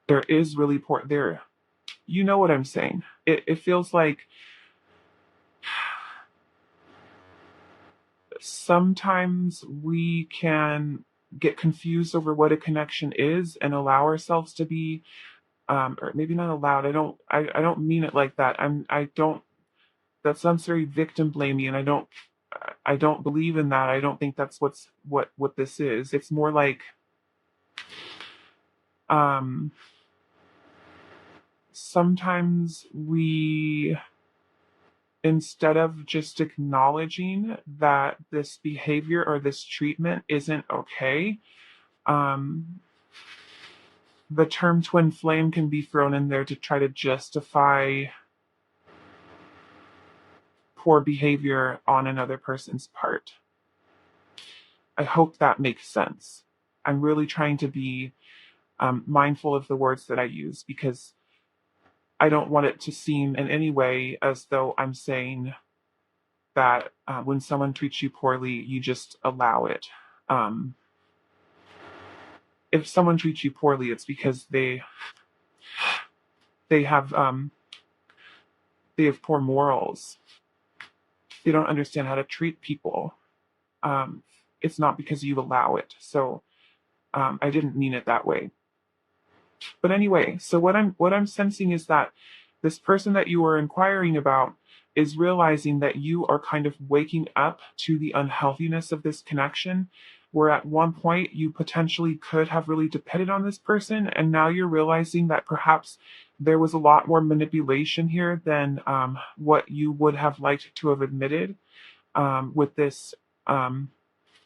There is really poor there. You know what I'm saying. It feels like sometimes we can get confused over what a connection is and allow ourselves to be or maybe not allowed. I don't mean it like that. I don't that sounds very victim blamey, and I don't believe in that. I don't think that's what this is. It's more like um sometimes we, instead of just acknowledging that this behavior or this treatment isn't okay, um, the term twin flame can be thrown in there to try to justify poor behavior on another person's part. I hope that makes sense. I'm really trying to be mindful of the words that I use because I don't want it to seem in any way as though I'm saying that when someone treats you poorly, you just allow it. Um, if someone treats you poorly, it's because they have they have poor morals. They don't understand how to treat people. Um, it's not because you allow it. So I didn't mean it that way. But anyway, so what I'm sensing is that this person that you are inquiring about is realizing that you are kind of waking up to the unhealthiness of this connection, where at one point you potentially could have really depended on this person, and now you're realizing that perhaps there was a lot more manipulation here than what you would have liked to have admitted with this um,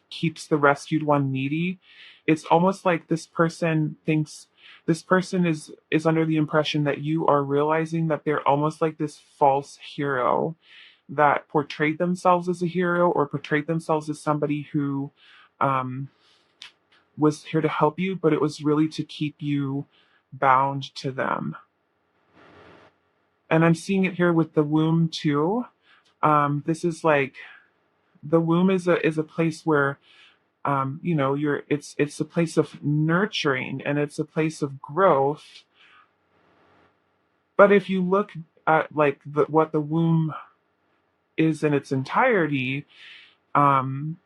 keeps the rescued one needy. It's almost like this person thinks this person is under the impression that you are realizing that they're almost like this false hero that portrayed themselves as a hero or portrayed themselves as somebody who um, was here to help you, but it was really to keep you bound to them. And I'm seeing it here with the womb too. This is like the womb is a place where you're it's a place of nurturing and it's a place of growth. But if you look at like what the womb is in its entirety, um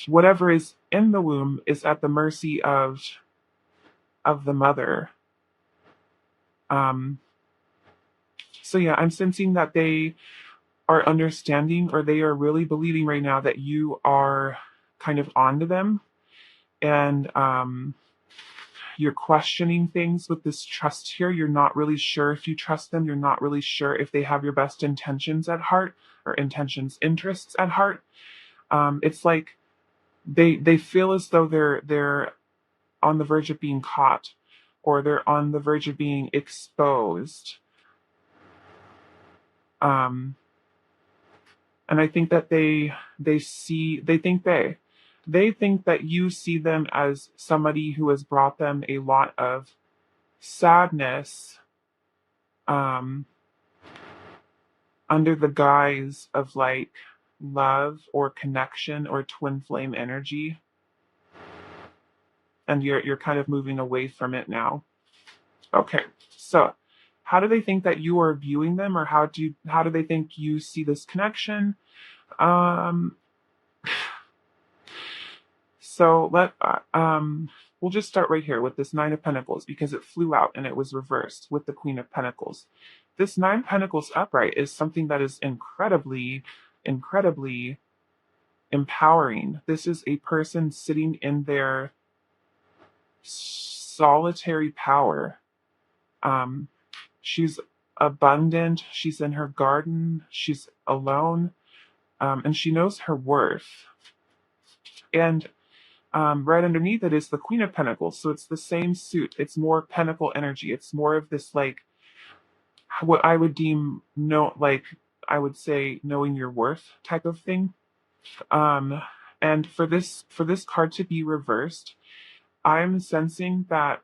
whatever is in the womb is at the mercy of the mother. um so yeah, I'm sensing that they are understanding, or they are really believing right now that you are kind of onto them, and you're questioning things with this trust here. You're not really sure if you trust them. You're not really sure if they have your best intentions at heart, or interests at heart. It's like they feel as though they're on the verge of being caught, or they're on the verge of being exposed. Um, and I think that they think that you see them as somebody who has brought them a lot of sadness, um, under the guise of like love or connection or twin flame energy, and you're kind of moving away from it now. Okay, so how do they think that you are viewing them, or how do they think you see this connection? Um, so we'll just start right here with this Nine of Pentacles because it flew out and it was reversed with the Queen of Pentacles. This Nine Pentacles upright is something that is incredibly empowering. This is a person sitting in their solitary power. Um, she's abundant. She's in her garden. She's alone, and she knows her worth. And right underneath it is the Queen of Pentacles. So it's the same suit. It's more pentacle energy. It's more of this like what I would deem I would say knowing your worth type of thing. Um, and for this card to be reversed, I'm sensing that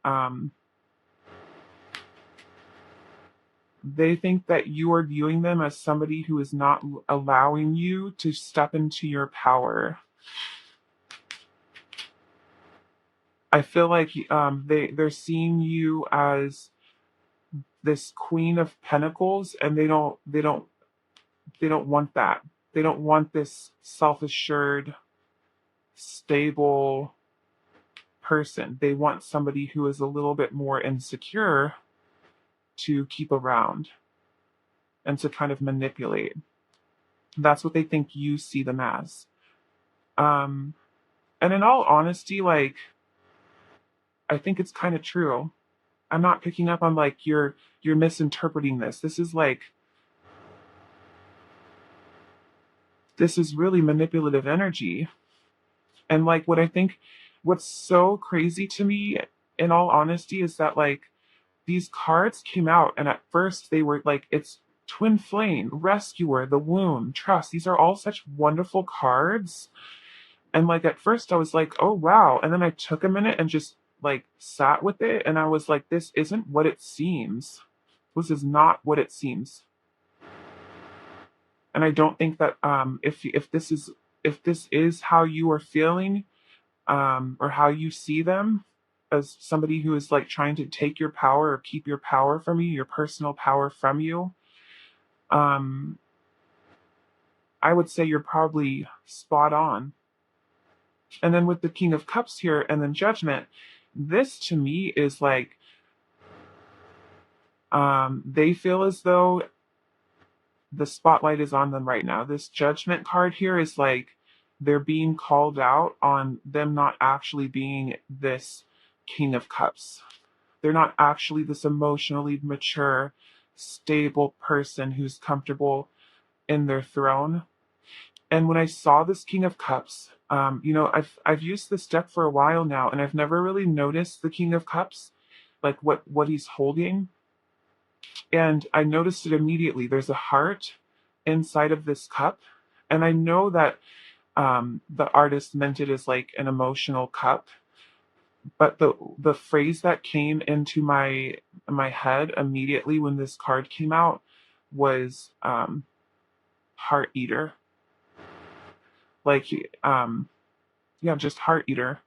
they think that you are viewing them as somebody who is not allowing you to step into your power. I feel like they're seeing you as this Queen of Pentacles, and they don't want that. They don't want this self-assured, stable person. They want somebody who is a little bit more insecure to keep around and to kind of manipulate. That's what they think you see them as. Um, and in all honesty, like, I think it's kind of true. I'm not picking up on like you're misinterpreting this. This is really manipulative energy. And like what I think what's so crazy to me in all honesty is that like these cards came out and at first they were like it's twin flame, rescuer, the wound, trust. These are all such wonderful cards. And like at first I was like, "Oh wow." And then I took a minute and just like sat with it and I was like, "This isn't what it seems. This is not what it seems." And I don't think that if this is how you are feeling, or how you see them as somebody who is like trying to take your power or keep your power from you, your personal power from you, um, I would say you're probably spot on. And then with the King of Cups here and then Judgment, this to me is like they feel as though the spotlight is on them right now. This Judgment card here is like they're being called out on them not actually being this King of Cups. They're not actually this emotionally mature, stable person who's comfortable in their throne. And when I saw this King of Cups, I've used this deck for a while now, and I've never really noticed the King of Cups, like what he's holding. And I noticed it immediately. There's a heart inside of this cup, and I know that the artist meant it as like an emotional cup, but the phrase that came into my head immediately when this card came out was heart eater. Like yeah, just heart eater.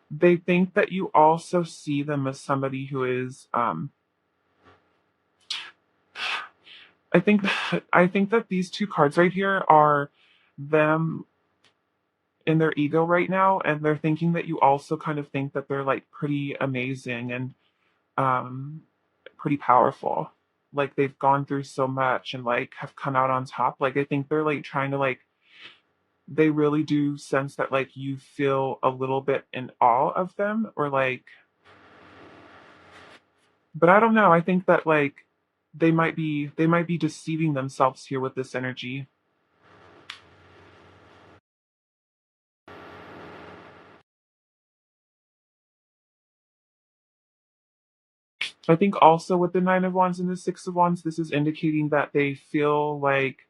They think that you also see them as somebody who is I think that these two cards right here are them in their ego right now, and they're thinking that you also kind of think that they're like pretty amazing and um pretty powerful. Like they've gone through so much and like have come out on top. Like I think they're like trying to like they really do sense that like you feel a little bit in awe of them or like but I don't know. I think that like they might be deceiving themselves here with this energy. I think also with the Nine of Wands and the Six of Wands, this is indicating that they feel like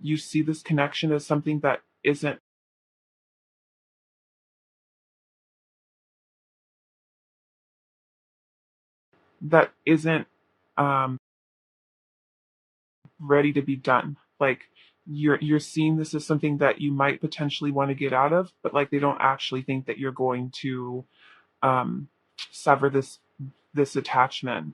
you see this connection as something that isn't um, ready to be done. Like you're seeing this as something that you might potentially want to get out of, but like they don't actually think that you're going to um, sever this attachment.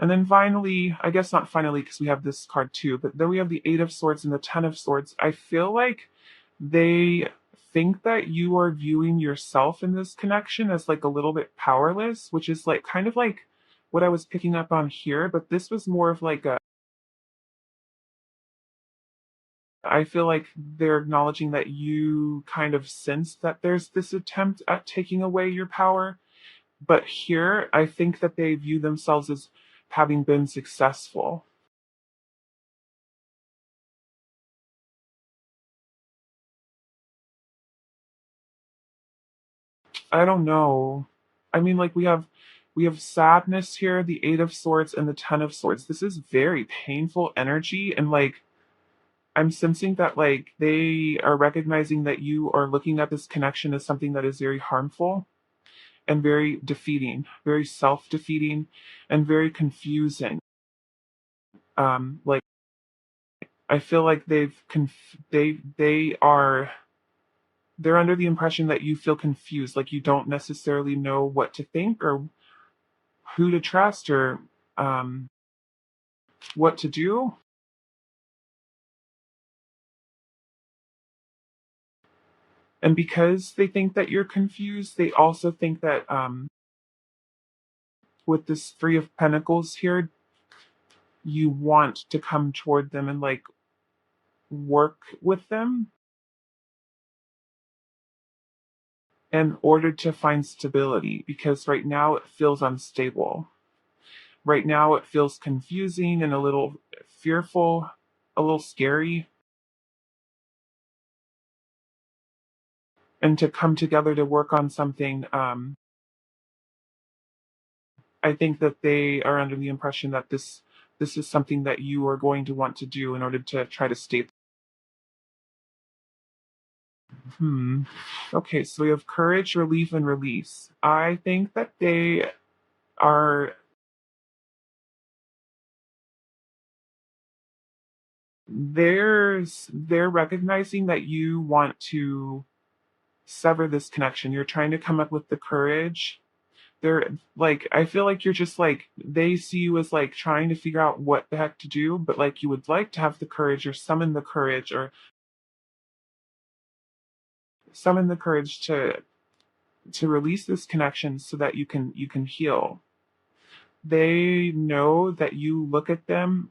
And then finally, I guess not finally because we have this card too, but then we have the Eight of Swords and the Ten of Swords. I feel like they think that you are viewing yourself in this connection as like a little bit powerless, which is like kind of like what I was picking up on here, but this was more of like a I feel like they're acknowledging that you kind of sense that there's this attempt at taking away your power. But here, I think that they view themselves as having been successful. I don't know. I mean, like we have sadness here, the Eight of Swords and the Ten of Swords. This is very painful energy, and like I'm sensing that like they are recognizing that you are looking at this connection as something that is very harmful and very defeating, very self-defeating, and very confusing. Like I feel like they're under the impression that you feel confused, like you don't necessarily know what to think or who to trust or um, what to do. And because they think that you're confused, they also think that with this Three of Pentacles here, you want to come toward them and like work with them in order to find stability because right now it feels unstable. Right now it feels confusing and a little fearful, a little scary. And to come together to work on something, I think that they are under the impression that this is something that you are going to want to do in order to try to stay. Hmm. Okay, so we have courage, relief, and release. I think that they are they're recognizing that you want to sever this connection. You're trying to come up with the courage. They're like, I feel like you're just like, they see you as like trying to figure out what the heck to do, but like you would like to have the courage or summon the courage to release this connection so that you can heal. They know that you look at them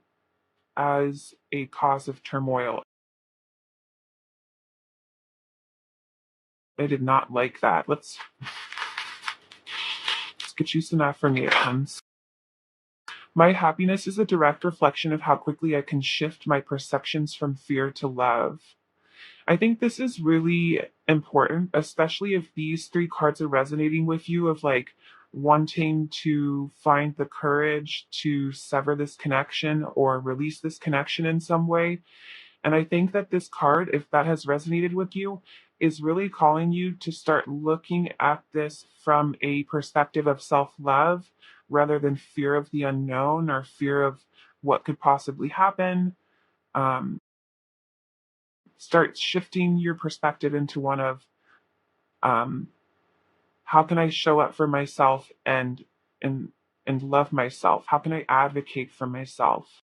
as a cause of turmoil. I did not like that. Let's get you some affirmations. My happiness is a direct reflection of how quickly I can shift my perceptions from fear to love. I think this is really important, especially if these three cards are resonating with you of like wanting to find the courage to sever this connection or release this connection in some way. And I think that this card, if that has resonated with you, is really calling you to start looking at this from a perspective of self love rather than fear of the unknown or fear of what could possibly happen. Um, Start shifting your perspective into one of um, how can I show up for myself and and love myself? How can I advocate for myself?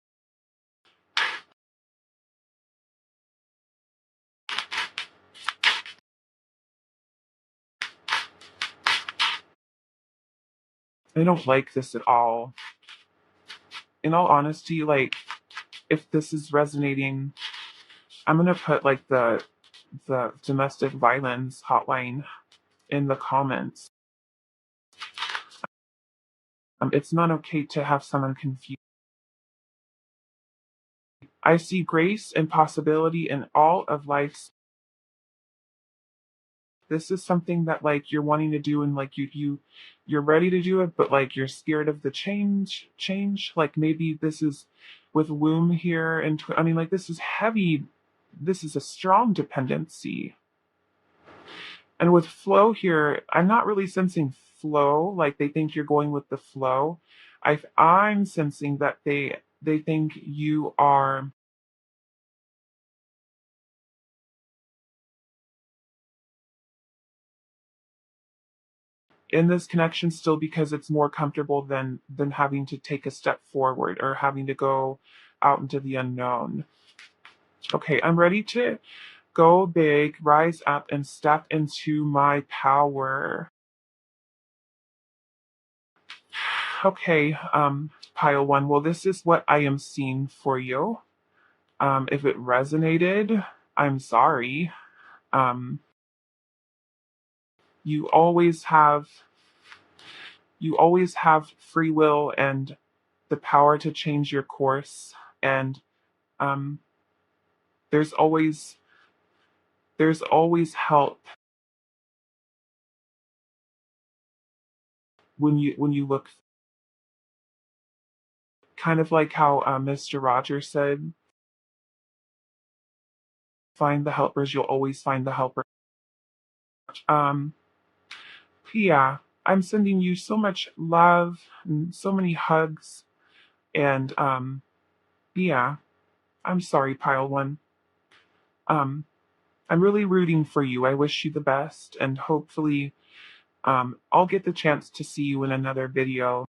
I don't like this at all. In all honesty, like if this is resonating, I'm gonna put like the domestic violence hotline in the comments. It's not okay to have someone confused. I see grace and possibility in all of life's. This is something that like you're wanting to do and like you're ready to do it, but like you're scared of the change. Like maybe this is with womb here and I mean like this is heavy. This is a strong dependency. And with flow here, I'm not really sensing flow, like they think you're going with the flow. I'm sensing that they think you are in this connection still because it's more comfortable than having to take a step forward or having to go out into the unknown. Okay, I'm ready to go big, rise up, and step into my power. Okay, pile one. Well, this is what I am seeing for you. If it resonated, I'm sorry. Um, you always have you always have free will and the power to change your course, and um, there's always there's always help when you look. Kind of like how Mr. Rogers said, "Find the helpers, you'll always find the helper." Um, yeah, I'm sending you so much love and so many hugs, and yeah. I'm sorry, pile one. Um, I'm really rooting for you. I wish you the best, and hopefully, I'll get the chance to see you in another video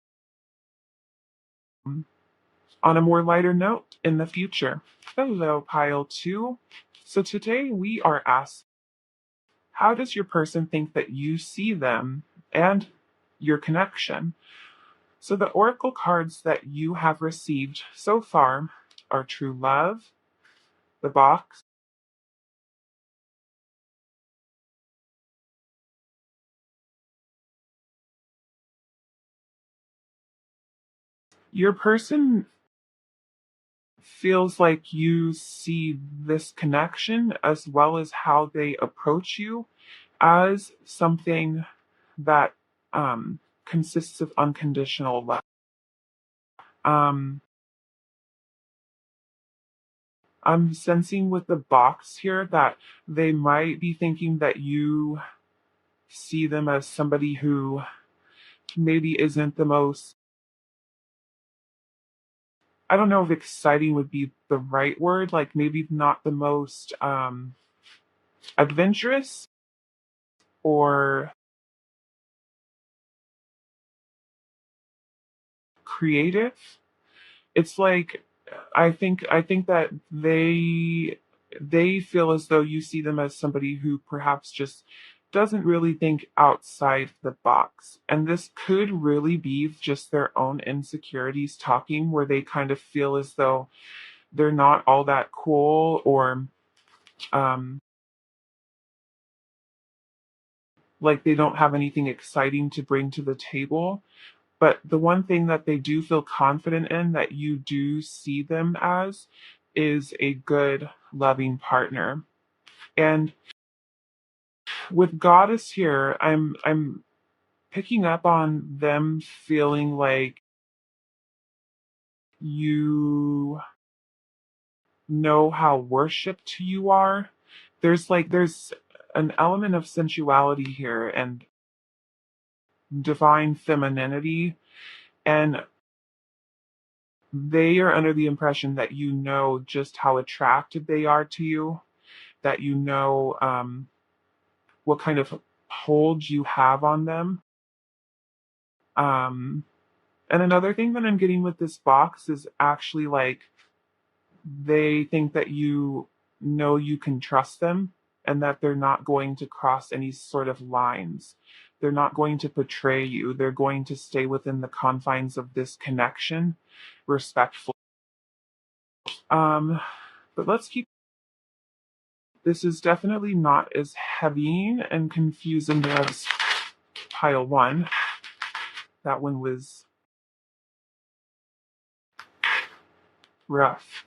on a more lighter note in the future. Hello, pile two. So today we are asked, how does your person think that you see them and your connection? So the oracle cards that you have received so far are true love, the box, your person feels like you see this connection as well as how they approach you as something that consists of unconditional love. Um, I'm sensing with the box here that they might be thinking that you see them as somebody who maybe isn't the most, I don't know if exciting would be the right word, like maybe not the most adventurous or creative. It's like I think that they feel as though you see them as somebody who perhaps just doesn't really think outside the box. And this could really be just their own insecurities talking, where they kind of feel as though they're not all that cool, or um like they don't have anything exciting to bring to the table. But the one thing that they do feel confident in, that you do see them as, is a good, loving partner. And with Goddess here, I'm picking up on them feeling like you know how worshipped you are. There's an element of sensuality here and divine femininity, and they are under the impression that you know just how attracted they are to you, that you know what kind of hold you have on them. Um, and another thing that I'm getting with this box is actually like they think that you know you can trust them and that they're not going to cross any sort of lines. They're not going to betray you. They're going to stay within the confines of this connection respectfully. Um, but let's keep. This is definitely not as heavy and confusing as pile one. That one was rough.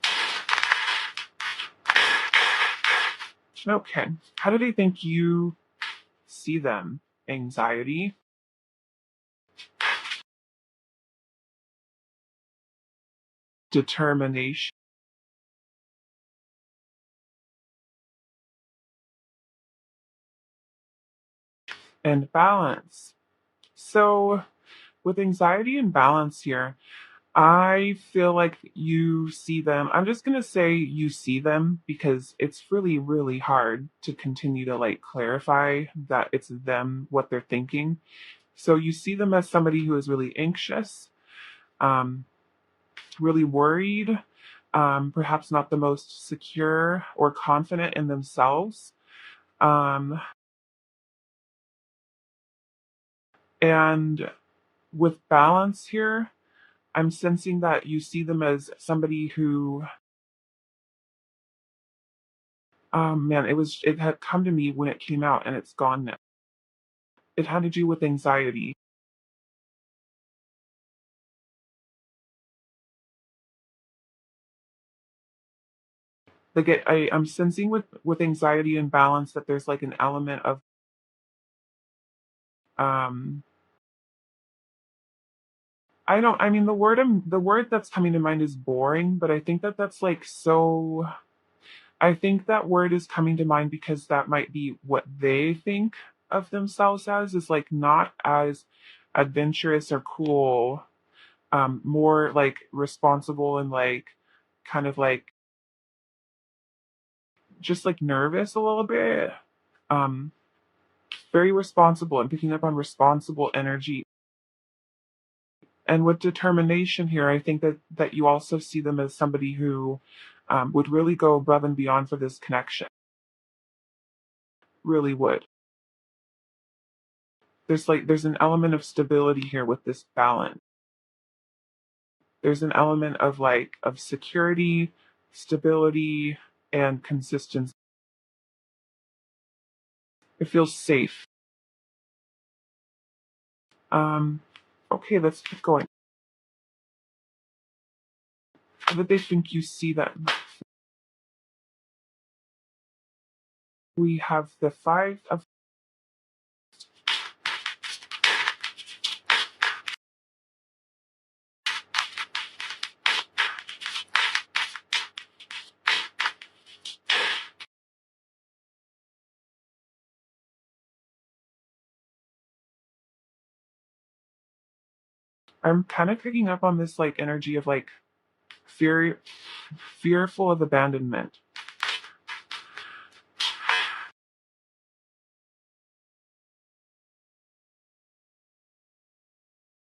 Okay. How do they think you see them? Anxiety, determination, and balance. So, with anxiety and balance here, I feel like you see them. I'm just going to say you see them because it's really, really hard to continue to like clarify that it's them, what they're thinking. So, you see them as somebody who is really anxious, um, really worried, perhaps not the most secure or confident in themselves. Um, and with balance here, I'm sensing that you see them as somebody who, man, it had come to me when it came out and it's gone now. It had to do with anxiety. Like I'm sensing with anxiety and balance that there's like an element of, um, I mean, the word that's coming to mind is boring, but I think that that's like so, I think that word is coming to mind because that might be what they think of themselves as, is like not as adventurous or cool, more like responsible and like kind of like just like nervous a little bit. Um, Very responsible. I'm picking up on responsible energy. And with determination here, I think that you also see them as somebody who would really go above and beyond for this connection. Really would. There's an element of stability here with this balance. There's an element of of security, stability, and consistency. It feels safe. Um, okay, let's keep going. How did they think you see them? We have the five of. I'm kind of picking up on this energy of fear, fearful of abandonment.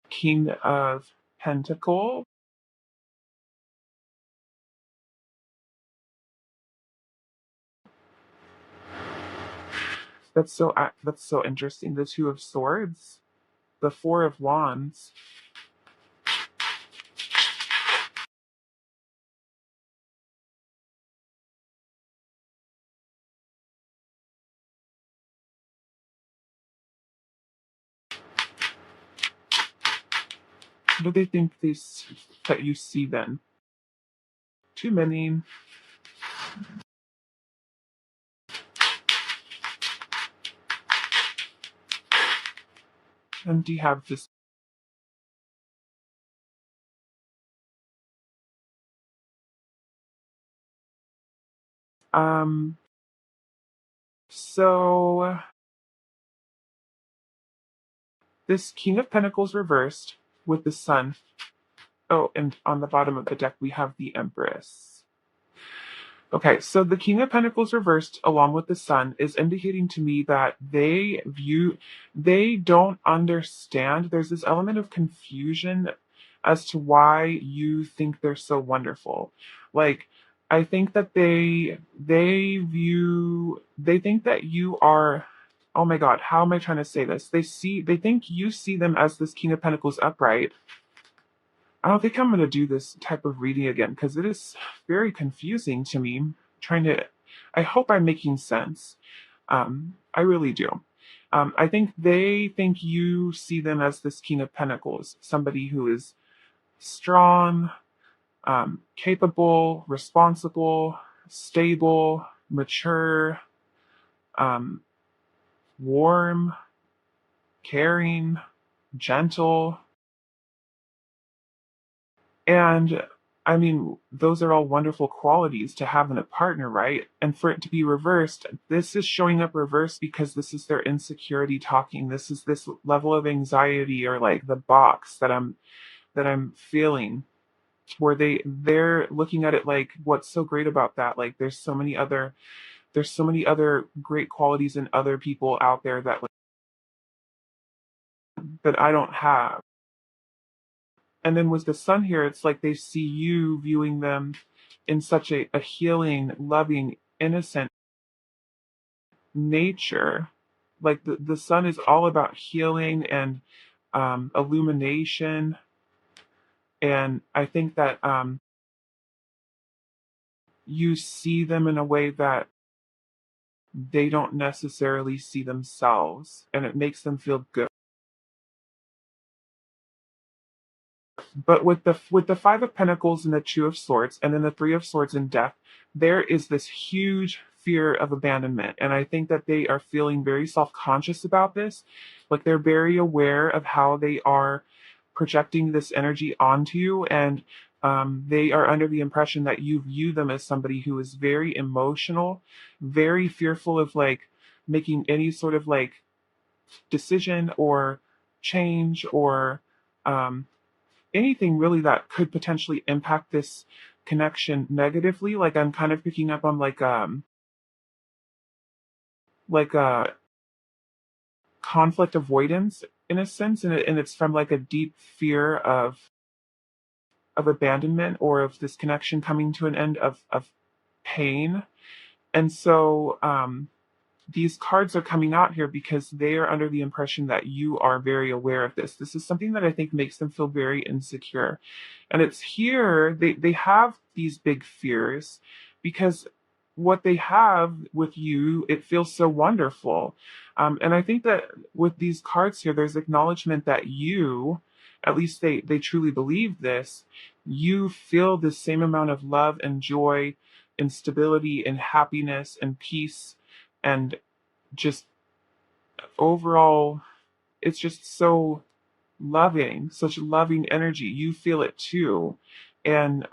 King of Pentacle. That's so interesting. The Two of Swords, the Four of Wands. What do they think that you see then? Too many. And do you have this? Um. So this King of Pentacles reversed with the Sun. Oh, and on the bottom of the deck we have the Empress. Okay, so the King of Pentacles reversed along with the Sun is indicating to me that they don't understand. There's this element of confusion as to why you think they're so wonderful. Like, I think that they think that you are, oh my God, how am I trying to say this? They think you see them as this King of Pentacles upright. I don't think I'm going to do this type of reading again because it is very confusing to me. Trying to, I hope I'm making sense. I really do. I think they think you see them as this King of Pentacles, somebody who is strong, capable, responsible, stable, mature, um, warm, caring, gentle. And I mean, those are all wonderful qualities to have in a partner, right? And for it to be reversed, this is showing up reversed because this is their insecurity talking. This is this level of anxiety or like the box that I'm feeling where they're looking at it like what's so great about that? Like there's so many other great qualities in other people out there that I don't have. And then with the Sun here, it's like they see you viewing them in such a healing, loving, innocent nature. Like the Sun is all about healing and illumination. And I think that you see them in a way that they don't necessarily see themselves, and it makes them feel good. But with the Five of Pentacles and the Two of Swords, and then the Three of Swords and Death, there is this huge fear of abandonment, and I think that they are feeling very self-conscious about this. Like they're very aware of how they are projecting this energy onto you, and they are under the impression that you view them as somebody who is very emotional, very fearful of making any sort of decision or change or um, anything really that could potentially impact this connection negatively. Like I'm kind of picking up on like a conflict avoidance in a sense, and it's from like a deep fear of abandonment or of this connection coming to an end of pain. And so these cards are coming out here because they are under the impression that you are very aware of this. This is something that I think makes them feel very insecure. And it's here, they have these big fears because what they have with you, it feels so wonderful. And I think that with these cards here, there's acknowledgement that you, at least they truly believe this, you feel the same amount of love and joy and stability and happiness and peace and just overall, it's just so loving, such loving energy. You feel it too. And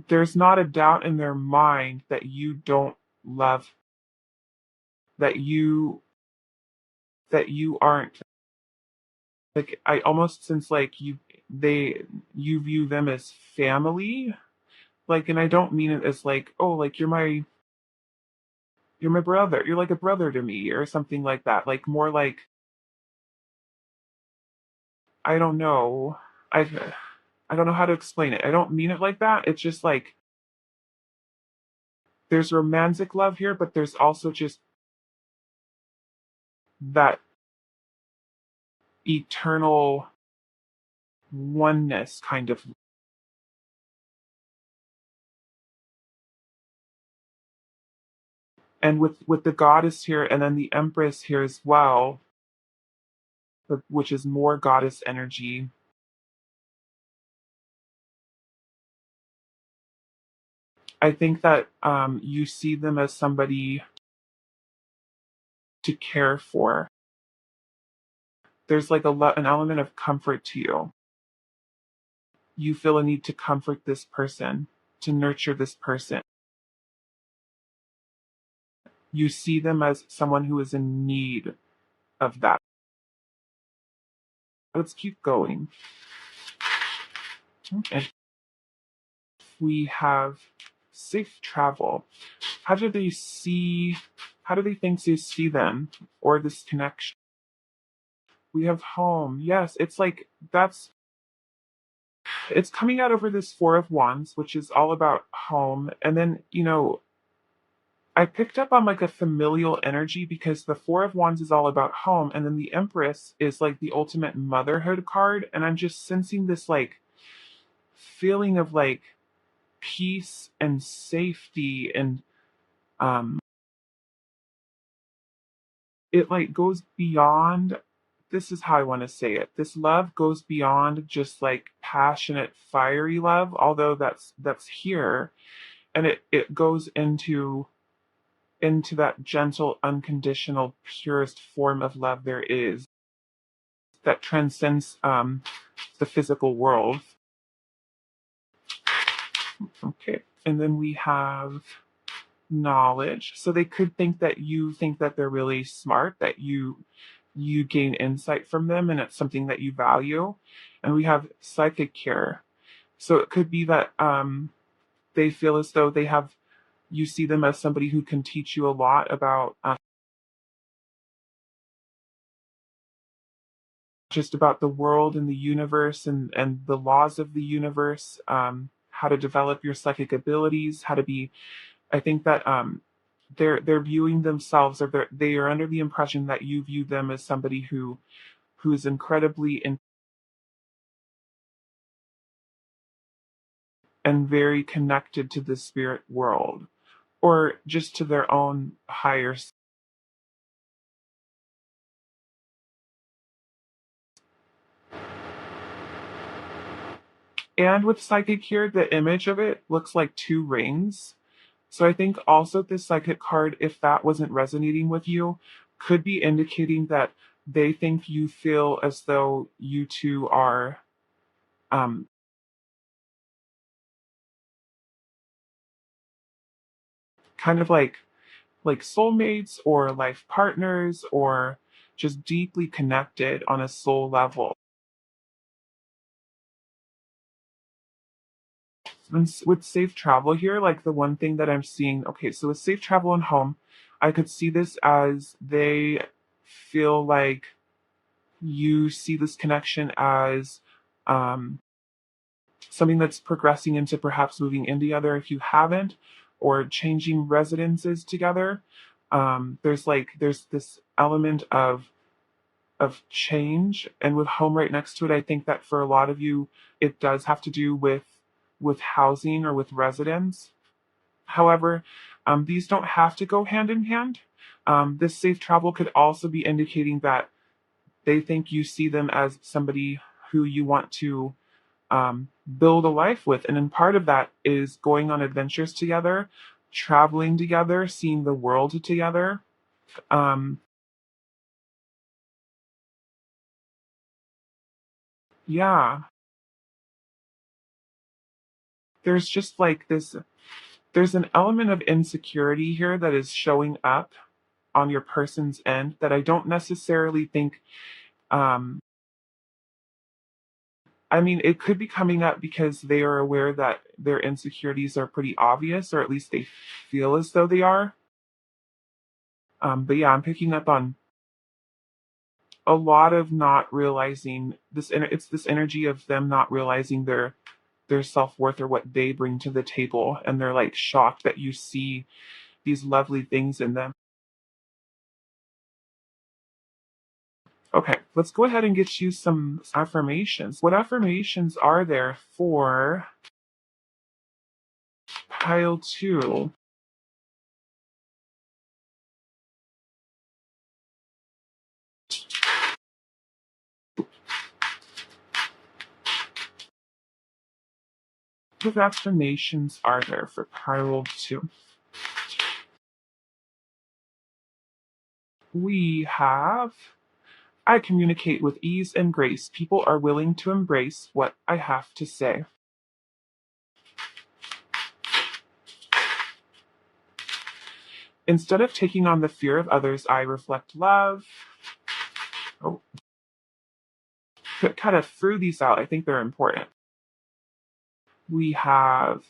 there's not a doubt in their mind that you don't love, that you aren't, like, I almost sense like you view them as family. Like, and I don't mean it as like, oh, like you're my brother. You're like a brother to me or something like that. Like more like, I don't know. I I don't know how to explain it. I don't mean it like that. It's just like there's romantic love here, but there's also just that eternal oneness kind of. And with the goddess here and then the empress here as well, which is more goddess energy. I think that you see them as somebody to care for. There's like an element of comfort to you. You feel a need to comfort this person, to nurture this person. You see them as someone who is in need of that. Let's keep going. And we have safe travel. How do they see, how do they think they see them or this connection? We have home. Yes, it's like it's coming out over this Four of Wands, which is all about home. And then, I picked up on like a familial energy because the Four of Wands is all about home. And then the Empress is like the ultimate motherhood card. And I'm just sensing this like feeling of like peace and safety and um it like goes beyond, this is how I want to say it, this love goes beyond just like passionate fiery love, although that's here, and it goes into that gentle unconditional purest form of love there is that transcends the physical world. Okay, and then we have knowledge. So they could think that you think that they're really smart, that you gain insight from them and it's something that you value. And we have psychic care. So it could be that they feel as though you see them as somebody who can teach you a lot about just about the world and the universe and the laws of the universe, how to develop your psychic abilities, how to be. I think that they're viewing themselves, or they are under the impression that you view them as somebody who is incredibly and very connected to the spirit world, or just to their own higher. And with psychic here, the image of it looks like two rings. So I think also this psychic card, if that wasn't resonating with you, could be indicating that they think you feel as though you two are um, kind of like soulmates or life partners or just deeply connected on a soul level. with safe travel here, like the one thing that I'm seeing, okay, so with safe travel and home, I could see this as they feel like you see this connection as um, something that's progressing into perhaps moving in together if you haven't, or changing residences together. There's this element of change, and with home right next to it, I think that for a lot of you, it does have to do with housing or with residence. However, these don't have to go hand in hand. This safe travel could also be indicating that they think you see them as somebody who you want to build a life with. And then part of that is going on adventures together, traveling together, seeing the world together. Um, yeah, there's just like this, there's an element of insecurity here that is showing up on your person's end that I don't necessarily think. Um, I mean, it could be coming up because they are aware that their insecurities are pretty obvious, or at least they feel as though they are. But yeah, I'm picking up on a lot of not realizing this. It's this energy of them not realizing their self worth or what they bring to the table, and they're like shocked that you see these lovely things in them. Okay, let's go ahead and get you some affirmations. What affirmations are there for pile two? What affirmations are there for pile two? We have I communicate with ease and grace. People are willing to embrace what I have to say. Instead of taking on the fear of others, I reflect love. Oh, kind of threw these out. I think they're important. We have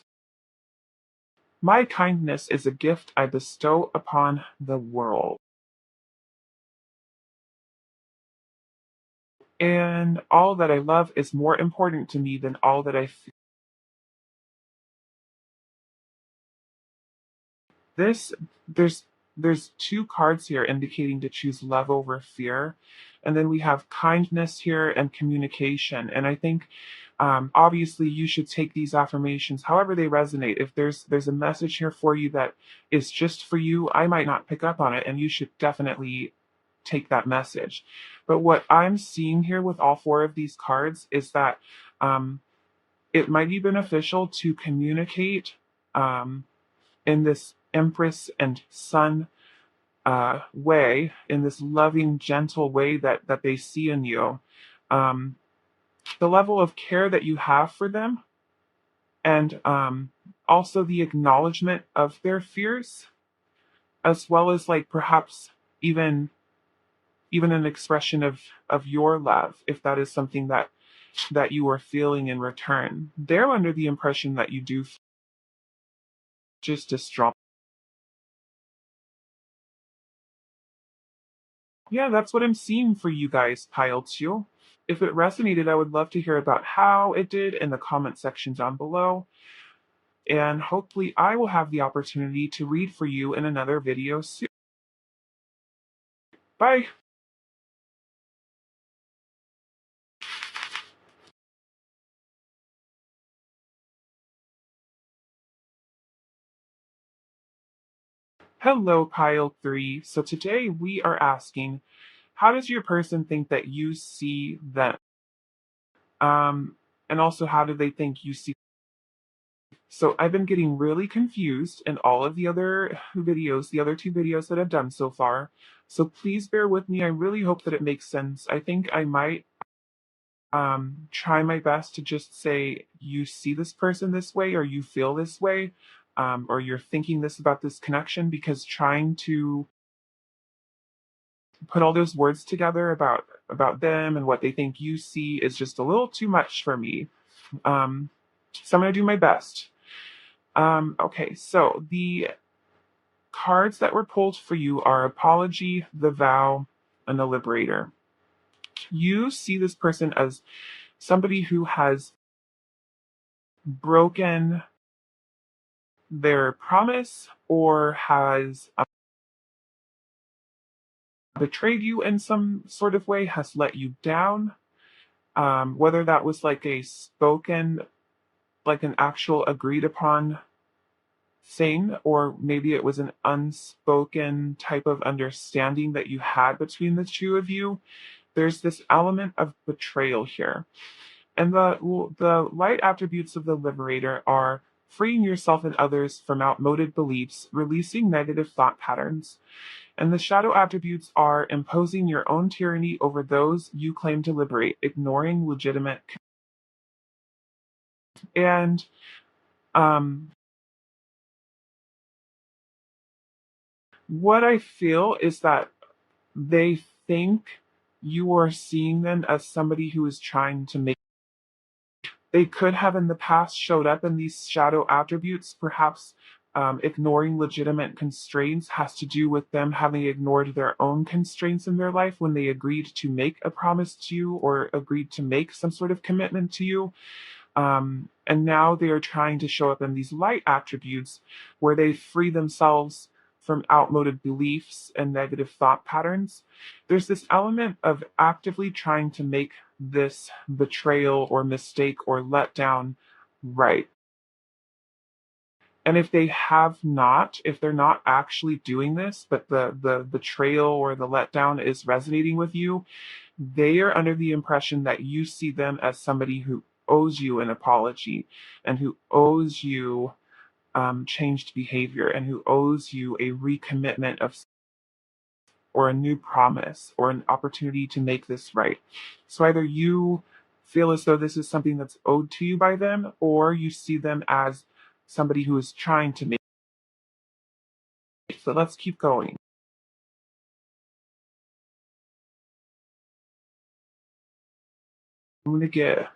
my kindness is a gift I bestow upon the world. And all that I love is more important to me than all that I feel. This there's there's two cards here indicating to choose love over fear, and then we have kindness here and communication. And I think obviously you should take these affirmations however they resonate. If there's a message here for you that is just for you, I might not pick up on it, and you should definitely take that message. But what I'm seeing here with all four of these cards is that um, it might be beneficial to communicate um, in this Empress and Sun way, in this loving, gentle way that they see in you. Um, the level of care that you have for them, and also the acknowledgement of their fears, as well as like perhaps even even an expression of your love, if that is something that you are feeling in return. They're under the impression that you do just as strong. Yeah, that's what I'm seeing for you guys, pile two. If it resonated, I would love to hear about how it did in the comment section down below. And hopefully I will have the opportunity to read for you in another video soon. Bye! Hello, pile three. So today we are asking, how does your person think that you see them? And also, how do they think you see? So I've been getting really confused in all of the other videos, the other two videos that I've done so far. So please bear with me. I really hope that it makes sense. I think I might try my best to just say you see this person this way, or you feel this way, or you're thinking this about this connection, because trying to put all those words together about them and what they think you see is just a little too much for me. Um, so I'm going to do my best. Okay, so the cards that were pulled for you are Apology, the Vow, and the Liberator. You see this person as somebody who has broken their promise or has betrayed you in some sort of way, has let you down. Whether that was like a spoken, like an actual agreed upon thing, or maybe it was an unspoken type of understanding that you had between the two of you. There's this element of betrayal here. And the light attributes of the liberator are freeing yourself and others from outmoded beliefs, releasing negative thought patterns. And the shadow attributes are imposing your own tyranny over those you claim to liberate, ignoring legitimate. And um, what I feel is that they think you are seeing them as somebody who is trying to make. They could have in the past showed up in these shadow attributes. Perhaps ignoring legitimate constraints has to do with them having ignored their own constraints in their life when they agreed to make a promise to you or agreed to make some sort of commitment to you. And now they are trying to show up in these light attributes where they free themselves from outmoded beliefs and negative thought patterns. There's this element of actively trying to make this betrayal or mistake or letdown right. And if they have not, if they're not actually doing this, but the betrayal or the letdown is resonating with you, they are under the impression that you see them as somebody who owes you an apology and who owes you changed behavior and who owes you a recommitment of or a new promise or an opportunity to make this right. So either you feel as though this is something that's owed to you by them, or you see them as somebody who is trying to make it. So let's keep going. I'm gonna get.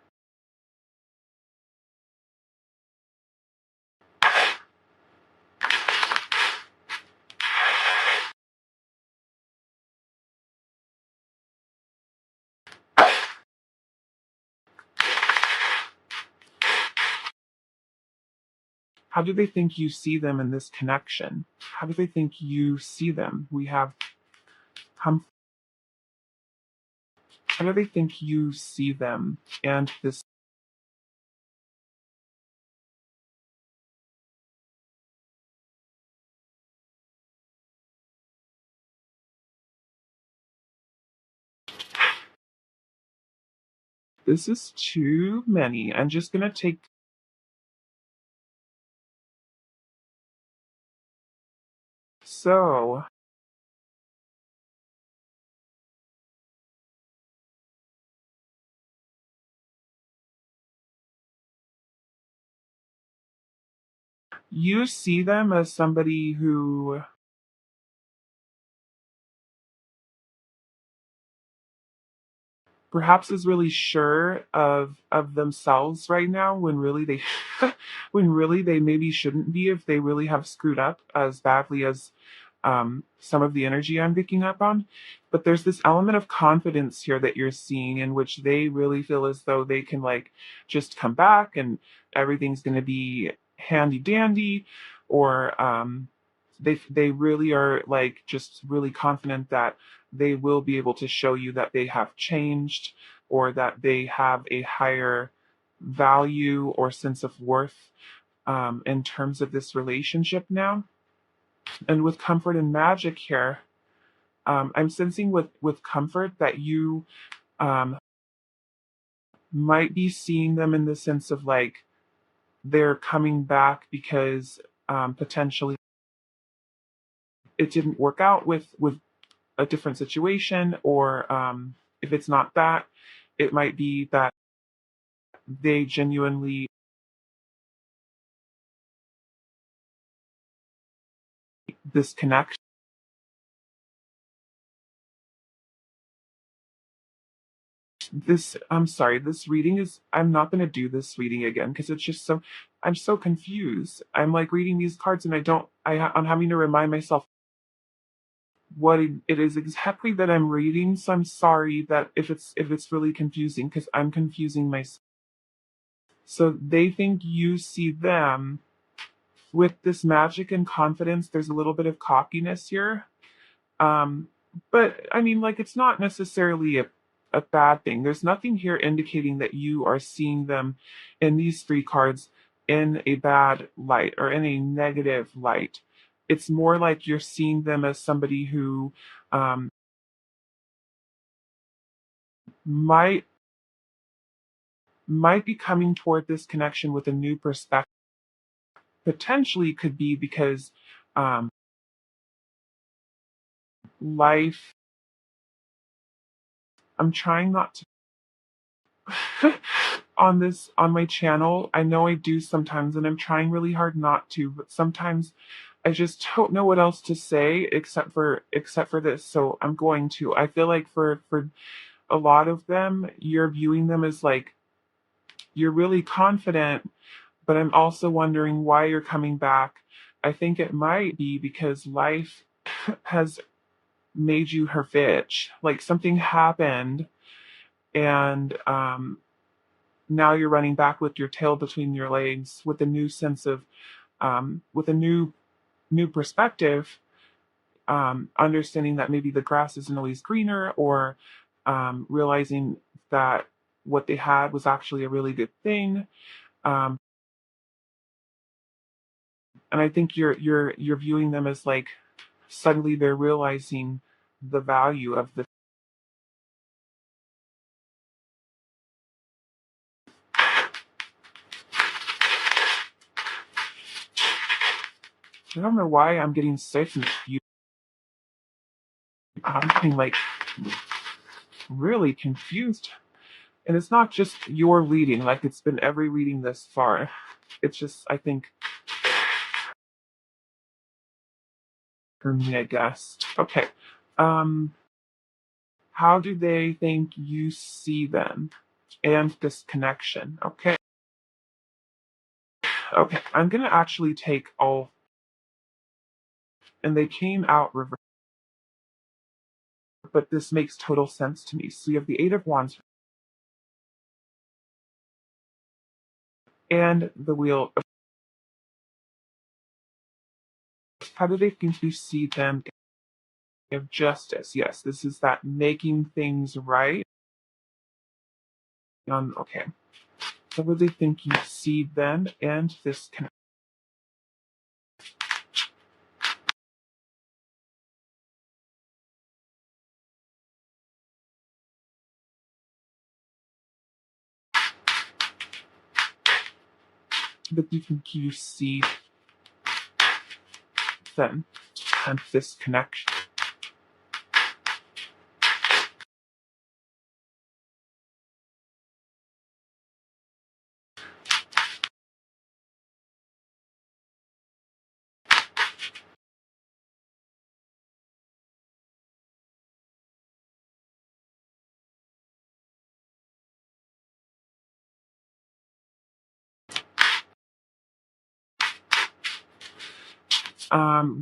How do they think you see them in this connection? How do they think you see them? We have come. How do they think you see them? And this. This is too many. I'm just gonna take. So you see them as somebody who perhaps is really sure of themselves right now when really they when really they maybe shouldn't be if they really have screwed up as badly as some of the energy I'm picking up on. But there's this element of confidence here that you're seeing in which they really feel as though they can like just come back and everything's going to be handy dandy, or they really are like just really confident that they will be able to show you that they have changed or that they have a higher value or sense of worth in terms of this relationship now. And with comfort and magic here, I'm sensing with comfort that you um, might be seeing them in the sense of like they're coming back because potentially it didn't work out with a different situation, or if it's not that, it might be that they genuinely disconnect. This I'm sorry, this reading is I'm not going to do this reading again because it's just so I'm so confused. I'm like reading these cards and I'm having to remind myself what it is exactly that I'm reading. So I'm sorry that if it's really confusing because I'm confusing myself. So they think you see them with this magic and confidence. There's a little bit of cockiness here. Um, but I mean, like, it's not necessarily a bad thing. There's nothing here indicating that you are seeing them in these three cards in a bad light or in a negative light. It's more like you're seeing them as somebody who might might be coming toward this connection with a new perspective. Potentially could be because um, life. I'm trying not to on my channel. I know I do sometimes, and I'm trying really hard not to, but sometimes I just don't know what else to say except for this. So I'm going to. I feel like for a lot of them, you're viewing them as like you're really confident, but I'm also wondering why you're coming back. I think it might be because life has made you her bitch. Like something happened, and now you're running back with your tail between your legs with a new sense of with a new perspective, understanding that maybe the grass isn't always greener, or realizing that what they had was actually a really good thing. um, and I think you're viewing them as like suddenly they're realizing the value of the. I don't know why I'm getting sick and I'm getting like really confused. And it's not just your reading, like it's been every reading thus far. It's just, I think, for me, I guess. Okay. Um, how do they think you see them and this connection? Okay. Okay. I'm gonna actually take all, and they came out reverse, but this makes total sense to me. So you have the Eight of Wands and the Wheel of. How do they think you see them? Of justice. Yes, this is that making things right. Okay. So what do they think you see them and this connection? But you think you see them and this connection?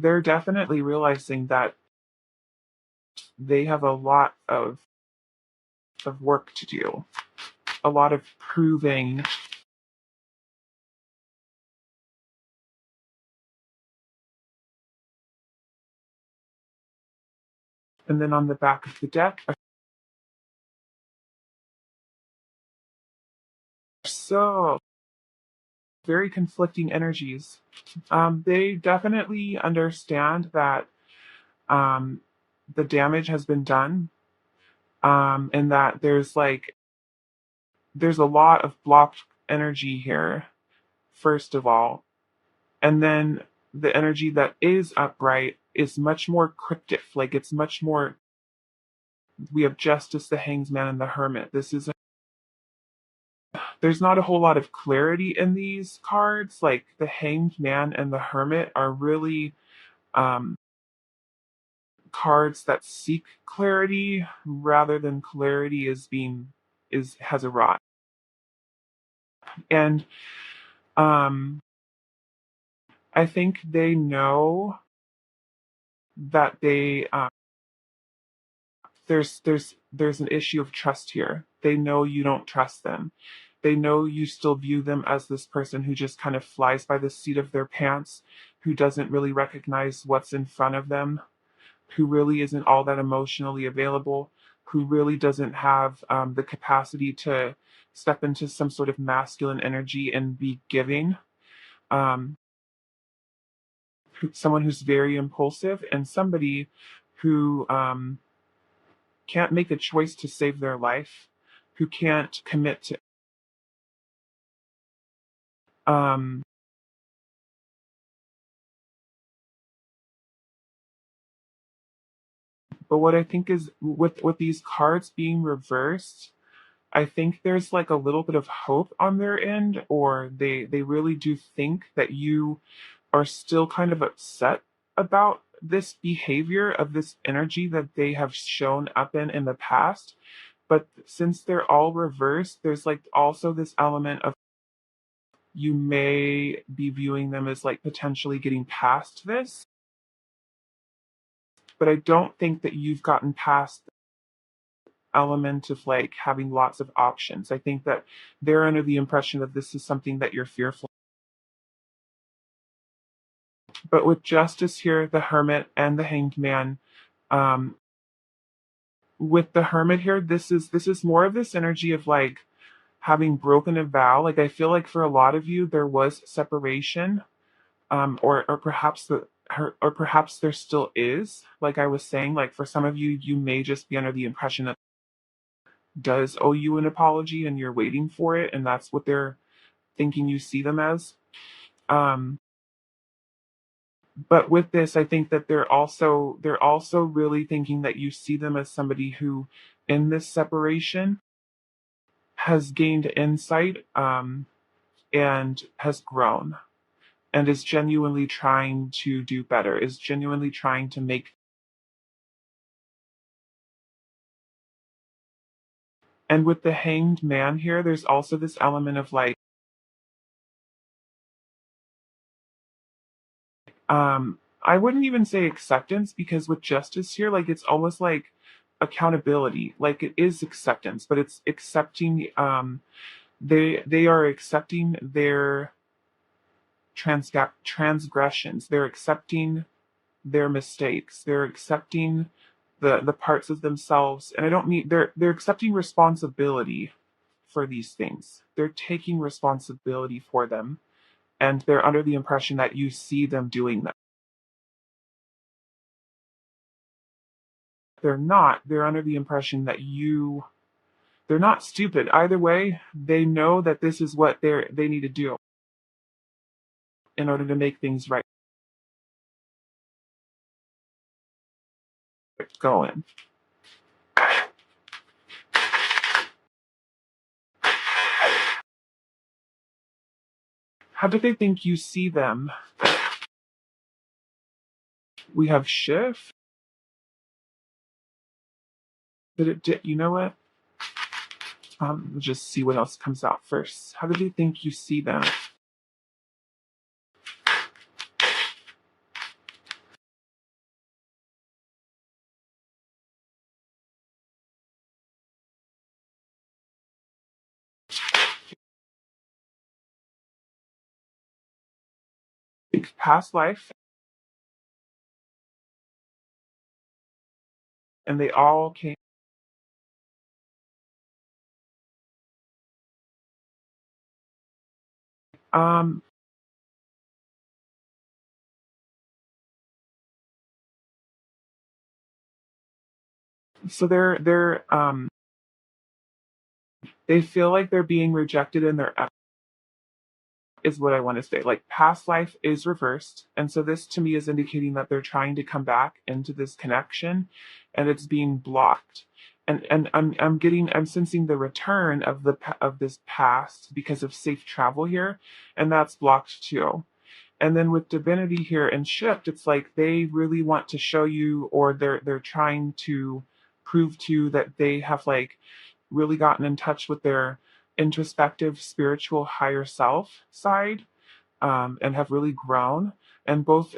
They're definitely realizing that they have a lot of work to do, a lot of proving. And then on the back of the deck, so very conflicting energies. They definitely understand that um, the damage has been done, and that there's a lot of blocked energy here, first of all. And then the energy that is upright is much more cryptic. Like it's much more. We have Justice, the Hanged Man, and the Hermit. There's not a whole lot of clarity in these cards. Like the Hanged Man and the Hermit are really um, cards that seek clarity rather than clarity is being is has a rot. And Um, I think they know that there's an issue of trust here. They know you don't trust them. They know you still view them as this person who just kind of flies by the seat of their pants, who doesn't really recognize what's in front of them, who really isn't all that emotionally available, who really doesn't have the capacity to step into some sort of masculine energy and be giving. Um, Someone who's very impulsive, and somebody who can't make a choice to save their life, who can't commit to. Um, but what I think is with these cards being reversed, I think there's like a little bit of hope on their end, or they really do think that you are still kind of upset about this behavior of this energy that they have shown up in the past. But since they're all reversed, there's like also this element of you may be viewing them as like potentially getting past this, but I don't think that you've gotten past the element of like having lots of options. I think that they're under the impression that this is something that you're fearful. But with justice here, the hermit and the hanged man, um, with the hermit here, this is more of this energy of like having broken a vow. Like I feel like for a lot of you there was separation, or perhaps or perhaps there still is. Like I was saying, like for some of you, you may just be under the impression that does owe you an apology and you're waiting for it, and that's what they're thinking you see them as. Um, but with this, I think that they're also really thinking that you see them as somebody who, in this separation, has gained insight, and has grown and is genuinely trying to do better, is genuinely trying to make. And with the hanged man here, there's also this element of like, I wouldn't even say acceptance, because with justice here, like it's almost like accountability. Like it is acceptance, but it's accepting, they are accepting their transgressions. They're accepting their mistakes. They're accepting the parts of themselves. And I don't mean they're accepting responsibility for these things. They're taking responsibility for them, and they're under the impression that you see them doing them. They're not. They're under the impression that they're not stupid. Either way, they know that this is what they need to do in order to make things right going. How do they think you see them? We have shift. You know what? We'll just see what else comes out first. How do they think you see them? Past life, and they all came. Um, so they feel like they're being rejected in their is what I want to say. Like past life is reversed. And so this to me is indicating that they're trying to come back into this connection, and it's being blocked. And I'm sensing the return of of this past because of safe travel here, and that's blocked too. And then with divinity here and shift, it's like they really want to show you, or they're trying to prove to you that they have like really gotten in touch with their introspective, spiritual, higher self side, and have really grown. And both,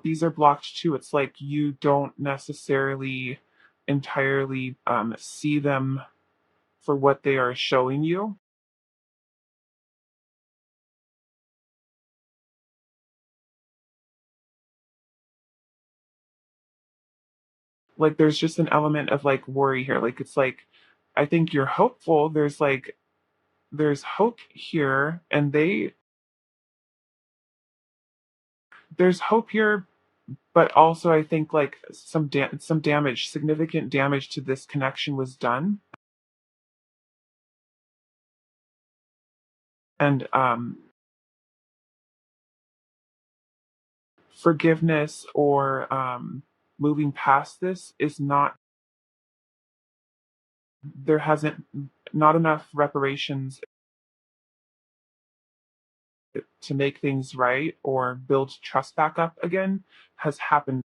these are blocked too. It's like you don't necessarily entirely see them for what they are showing you. Like there's just an element of like worry here. Like it's like I think you're hopeful. There's hope here, and there's hope here, but also I think like some damage, significant damage to this connection was done, and forgiveness or moving past this is not, there hasn't, not enough reparations to make things right or build trust back up again has happened.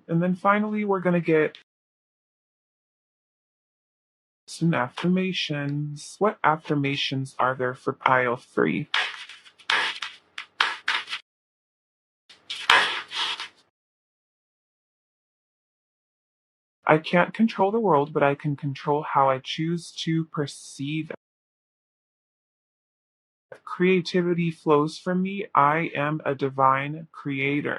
And then finally, we're going to get some affirmations. What affirmations are there for pile 3? I can't control the world, but I can control how I choose to perceive it. Creativity flows from me. I am a divine creator.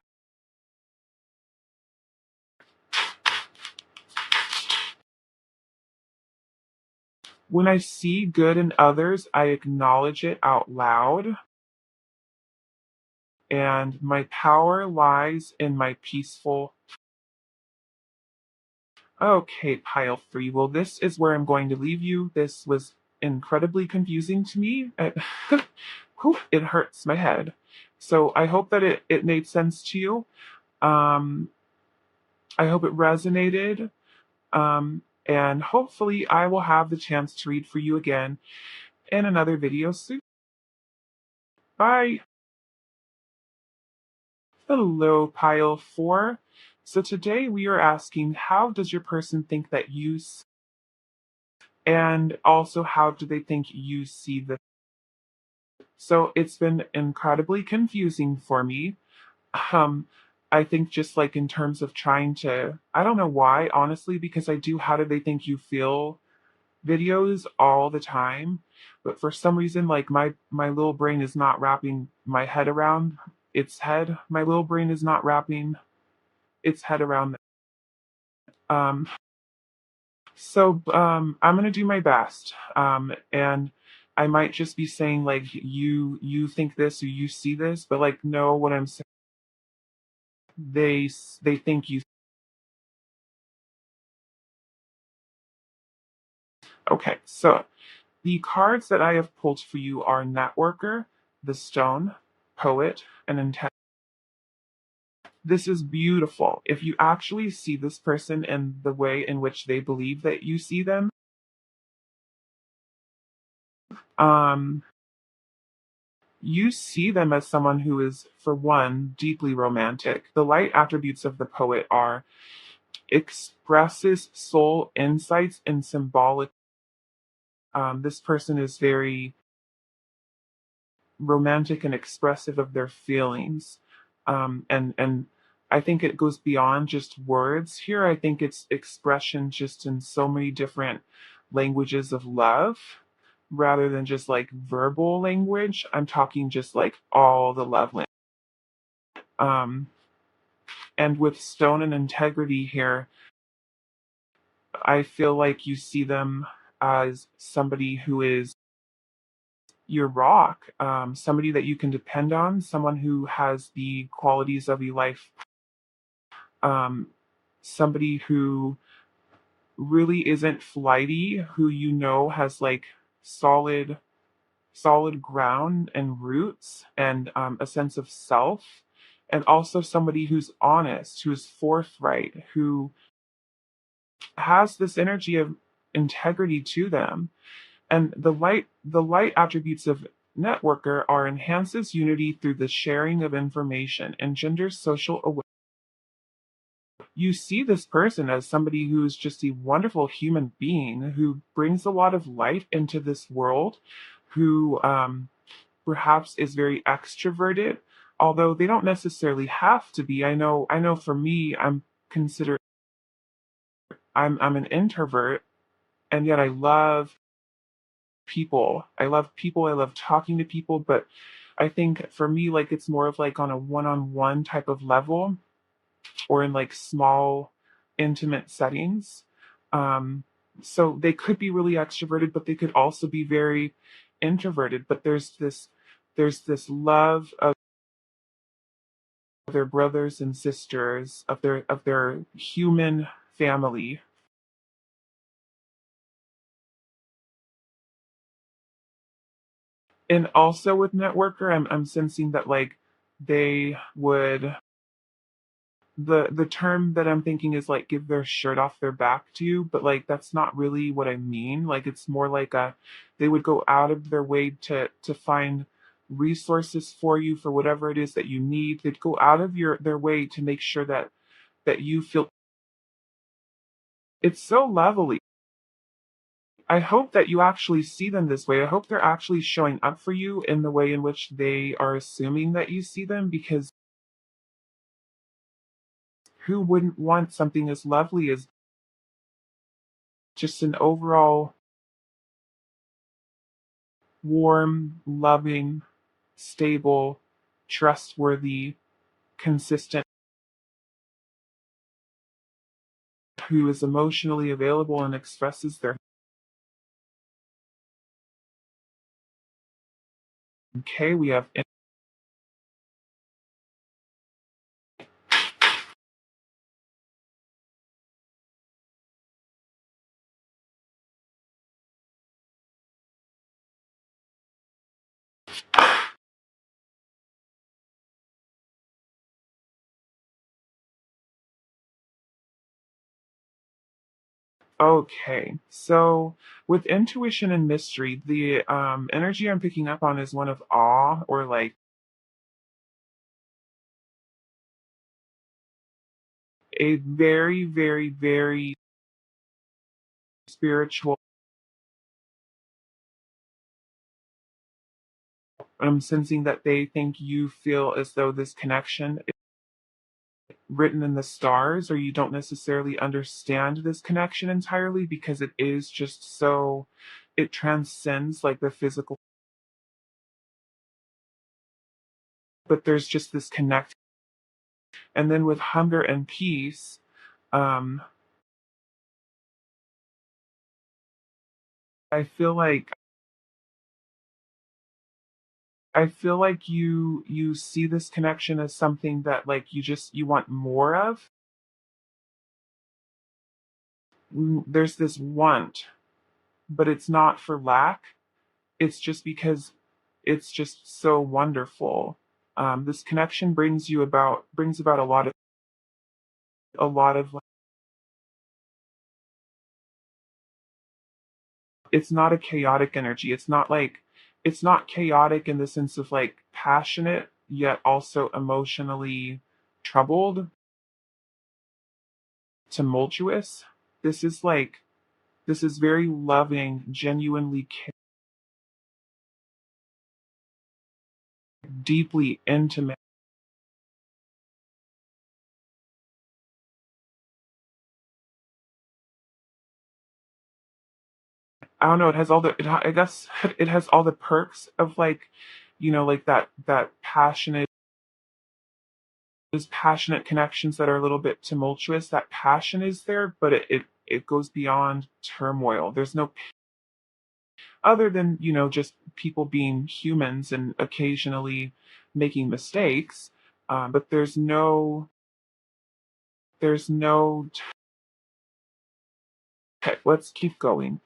When I see good in others, I acknowledge it out loud. And my power lies in my peaceful. Okay, pile 3. Well, this is where I'm going to leave you. This was incredibly confusing to me. Whew, it hurts my head. So I hope that it made sense to you. Um, I hope it resonated. And hopefully I will have the chance to read for you again in another video soon. Bye. Hello, pile 4. So today we are asking, how does your person think that you and also how do they think you see the. So it's been incredibly confusing for me. Um, I think just like in terms of trying to, I don't know why, honestly, because I do how do they think you feel videos all the time, but for some reason, like my little brain is not wrapping my head around its head. My little brain is not wrapping its head around. Um, I'm gonna do my best. And I might just be saying like you think this or you see this, but like no, what I'm saying, they think you. Okay, so the cards that I have pulled for you are Networker, the Stone, Poet, and Intent. This is beautiful. If you actually see this person in the way in which they believe that you see them, um, you see them as someone who is, for one, deeply romantic. The light attributes of the poet are expresses soul insights and symbolic. This person is very romantic and expressive of their feelings. And I think it goes beyond just words here. I think it's expression just in so many different languages of love rather than just like verbal language. I'm talking just like all the love language. Um, and with stone and integrity here, I feel like you see them as somebody who is your rock, somebody that you can depend on, someone who has the qualities of a life, um, somebody who really isn't flighty, who has like solid, solid ground and roots and a sense of self, and also somebody who's honest, who's forthright, who has this energy of integrity to them. And the light attributes of networker are enhances unity through the sharing of information, engenders social awareness, you see this person as somebody who's just a wonderful human being who brings a lot of light into this world, who perhaps is very extroverted, although they don't necessarily have to be. I know for me, I'm an introvert, and yet I love people. I love people. I love talking to people, but I think for me, like it's more of like on a one-on-one type of level or in like small, intimate settings. Um, so they could be really extroverted, but they could also be very introverted. But there's this love of their brothers and sisters, of their human family. And also with networker, I'm sensing that like they would the term that I'm thinking is like give their shirt off their back to you, but like that's not really what I mean. Like it's more like a they would go out of their way to find resources for you for whatever it is that you need. They'd go out of their way to make sure that you feel it's so lovely. I hope that you actually see them this way. I hope they're actually showing up for you in the way in which they are assuming that you see them, because who wouldn't want something as lovely as just an overall warm, loving, stable, trustworthy, consistent, who is emotionally available and expresses their okay. We have okay. So with intuition and mystery, the energy I'm picking up on is one of awe, or like a very, very, very spiritual. I'm sensing that they think you feel as though this connection is written in the stars, or you don't necessarily understand this connection entirely because it is just so, it transcends like the physical, but there's just this connect. And then with hunger and peace, um, I feel like you see this connection as something that like you want more of. There's this want, but it's not for lack. It's just because it's just so wonderful. This connection brings about a lot of. It's not a chaotic energy. It's not chaotic in the sense of like passionate yet also emotionally troubled, tumultuous. This is like this is very loving, genuinely deeply intimate. I don't know. It has all the. I guess it has all the perks of like, like that passionate. Those passionate connections that are a little bit tumultuous. That passion is there, but it goes beyond turmoil. There's no other than just people being humans and occasionally making mistakes. But there's no. Okay, let's keep going.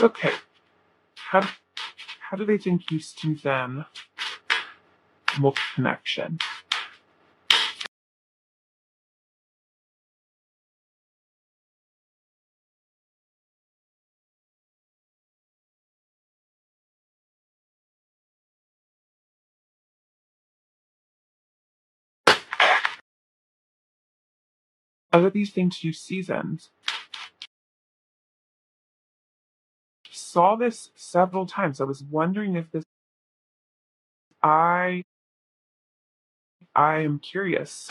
Okay, how how do they think you see them? Multi connection. Out of these things you seasons. Saw this several times. I was wondering if this I I am curious.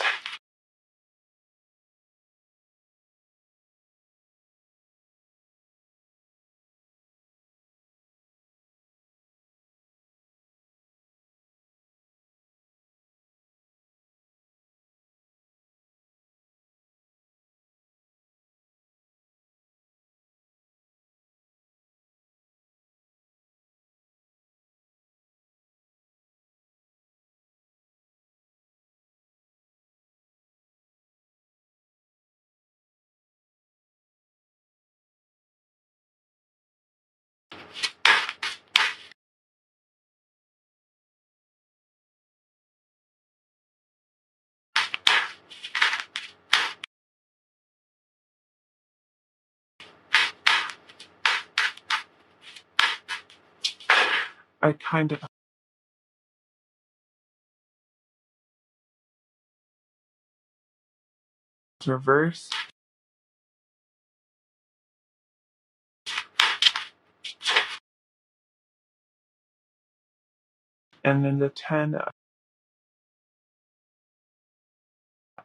I kind of reverse, and then the 10,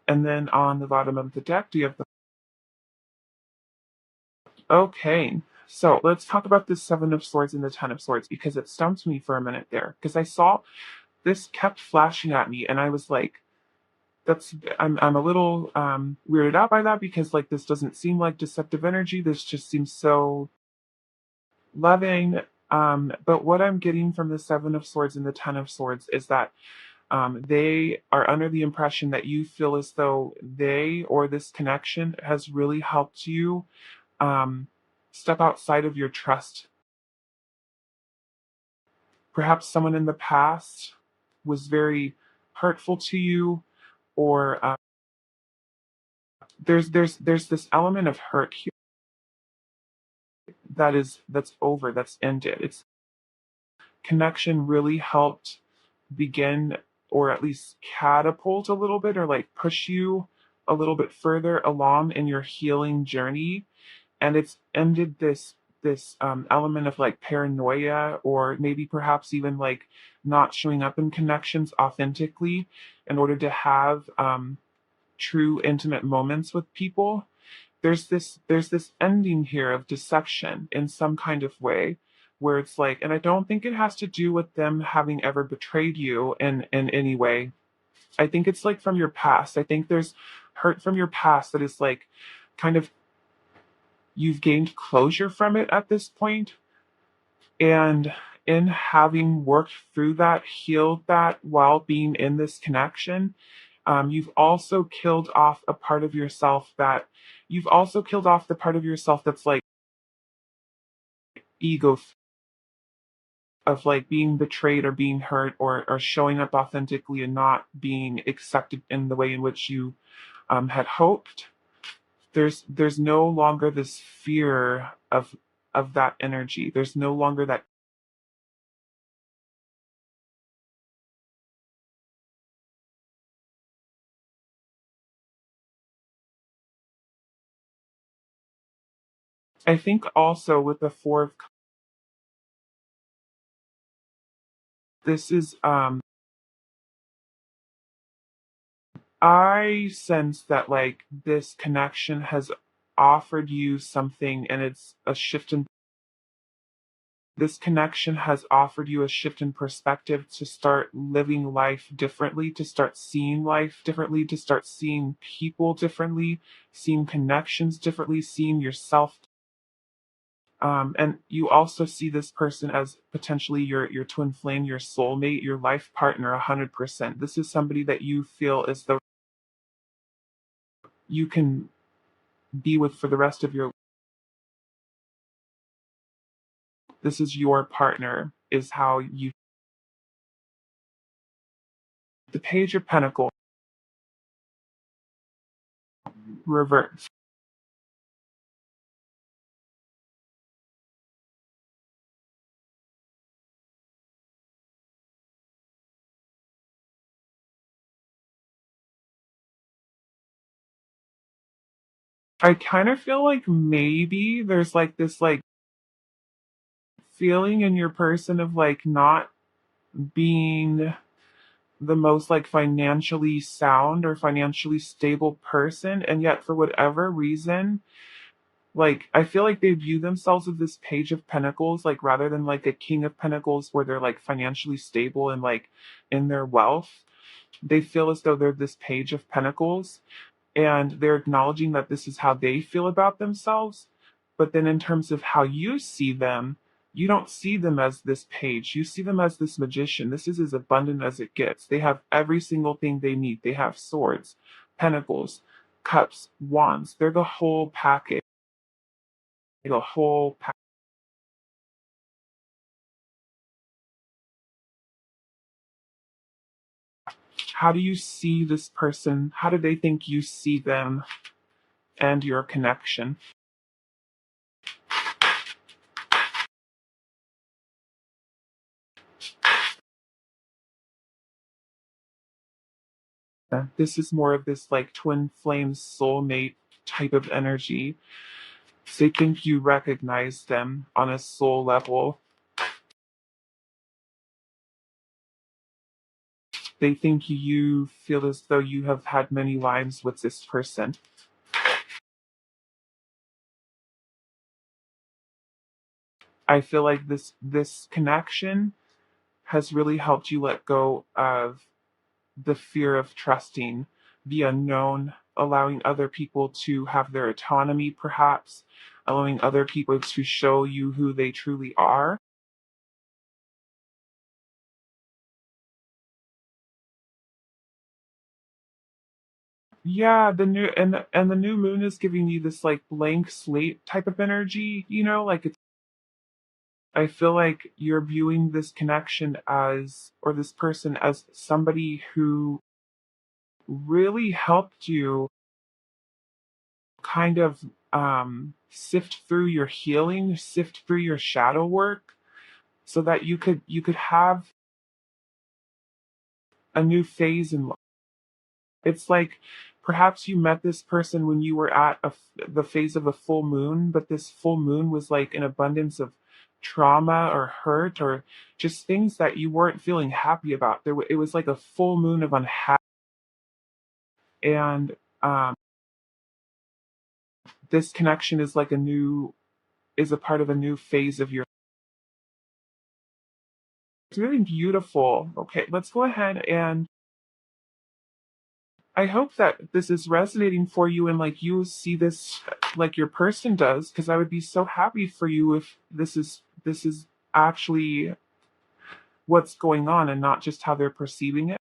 and then on the bottom of the deck, do you have the okay. So let's talk about the Seven of Swords and the Ten of Swords because it stumped me for a minute there. Because I saw this kept flashing at me, and I was like, "That's I'm a little weirded out by that because like this doesn't seem like deceptive energy. This just seems so loving." But what I'm getting from the Seven of Swords and the Ten of Swords is that they are under the impression that you feel as though they or this connection has really helped you um, step outside of your trust. Perhaps someone in the past was very hurtful to you, or there's this element of hurt here that's over, that's ended. It's connection really helped begin or at least catapult a little bit or like push you a little bit further along in your healing journey, and it's ended this element of like paranoia or maybe perhaps even like not showing up in connections authentically in order to have true intimate moments with people. There's this ending here of deception in some kind of way where it's like, and I don't think it has to do with them having ever betrayed you in any way. I think it's like from your past. I think there's hurt from your past that is like kind of you've gained closure from it at this point, and in having worked through that, healed that while being in this connection, you've also killed off a part of yourself that you've also killed off the part of yourself that's like ego of like being betrayed or being hurt or showing up authentically and not being accepted in the way in which you had hoped. There's no longer this fear of that energy. There's no longer that. I think also with the four of this is I sense that like this connection has offered you something and it's a shift in this connection has offered you a shift in perspective to start living life differently, to start seeing life differently, to start seeing people differently, seeing connections differently, seeing yourself. And you also see this person as potentially your twin flame, your soulmate, your life partner, 100%. This is somebody that you feel as though you can be with for the rest of your. This is your partner. Is how you. The Page of Pentacles reverse. I kind of feel like maybe there's like this like feeling in your person of like not being the most like financially sound or financially stable person, and yet for whatever reason, like I feel like they view themselves as this page of pentacles, like rather than like a king of pentacles where they're like financially stable and like in their wealth. They feel as though they're this page of pentacles, and they're acknowledging that this is how they feel about themselves. But then, in terms of how you see them, you don't see them as this page. You see them as this magician. This is as abundant as it gets. They have every single thing they need. They have swords, pentacles, cups, wands. They're the whole package. The whole package. How do you see this person? How do they think you see them and your connection? This is more of this like twin flame soulmate type of energy. They think you recognize them on a soul level. They think you feel as though you have had many lives with this person. I feel like this connection has really helped you let go of the fear of trusting the unknown, allowing other people to have their autonomy, perhaps, allowing other people to show you who they truly are. Yeah, the new moon is giving you this like blank slate type of energy, like it's I feel like you're viewing this connection as or this person as somebody who really helped you kind of sift through your healing, sift through your shadow work so that you could have a new phase in life. It's like perhaps you met this person when you were at the phase of a full moon, but this full moon was like an abundance of trauma or hurt or just things that you weren't feeling happy about. It was like a full moon of unhappiness, and this connection is like is a part of a new phase of your. It's really beautiful. Okay, let's go ahead and I hope that this is resonating for you and like you see this like your person does, because I would be so happy for you if this is actually what's going on and not just how they're perceiving it.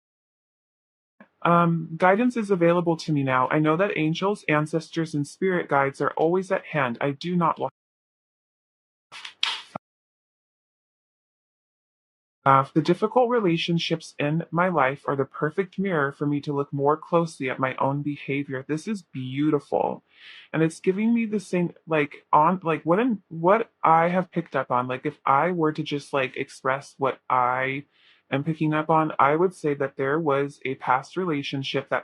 Guidance is available to me now. I know that angels, ancestors, and spirit guides are always at hand. I do not the difficult relationships in my life are the perfect mirror for me to look more closely at my own behavior. This is beautiful. And it's giving me the same like on like what I have picked up on. Like if I were to just like express what I am picking up on, I would say that there was a past relationship that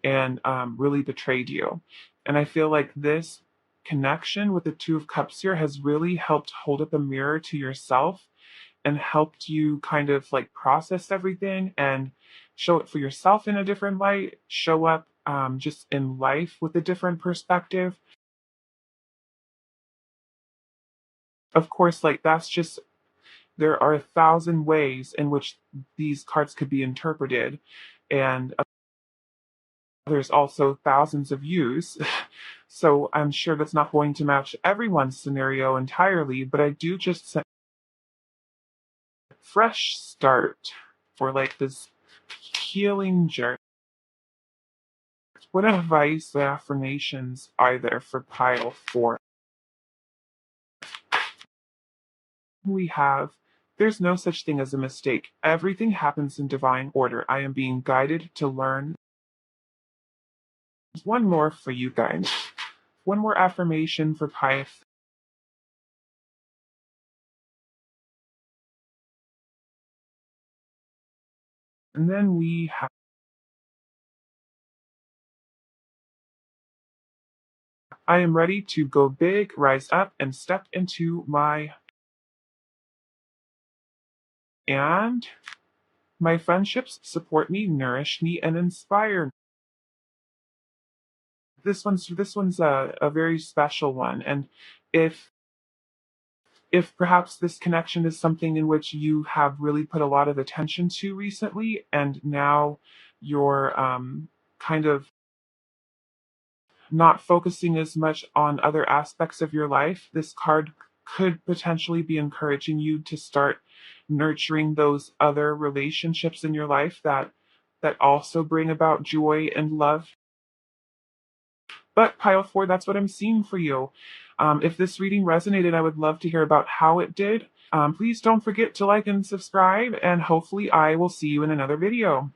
and really betrayed you. And I feel like this connection with the Two of Cups here has really helped hold up a mirror to yourself and helped you kind of like process everything and show it for yourself in a different light, show up just in life with a different perspective. Of course, like that's just, there are 1,000 ways in which these cards could be interpreted, and there's also thousands of views. So I'm sure that's not going to match everyone's scenario entirely, but I do just say fresh start for like this healing journey. What advice or affirmations are there for pile 4? We have, there's no such thing as a mistake. Everything happens in divine order. I am being guided to learn. One more for you guys. One more affirmation for pile. And then we have I am ready to go big, rise up, and step into and my friendships support me, nourish me, and inspire me. This one's a very special one. And if if perhaps this connection is something in which you have really put a lot of attention to recently, and now you're kind of not focusing as much on other aspects of your life, this card could potentially be encouraging you to start nurturing those other relationships in your life that also bring about joy and love. But pile four, that's what I'm seeing for you. If this reading resonated, I would love to hear about how it did. Please don't forget to like and subscribe, and hopefully I will see you in another video.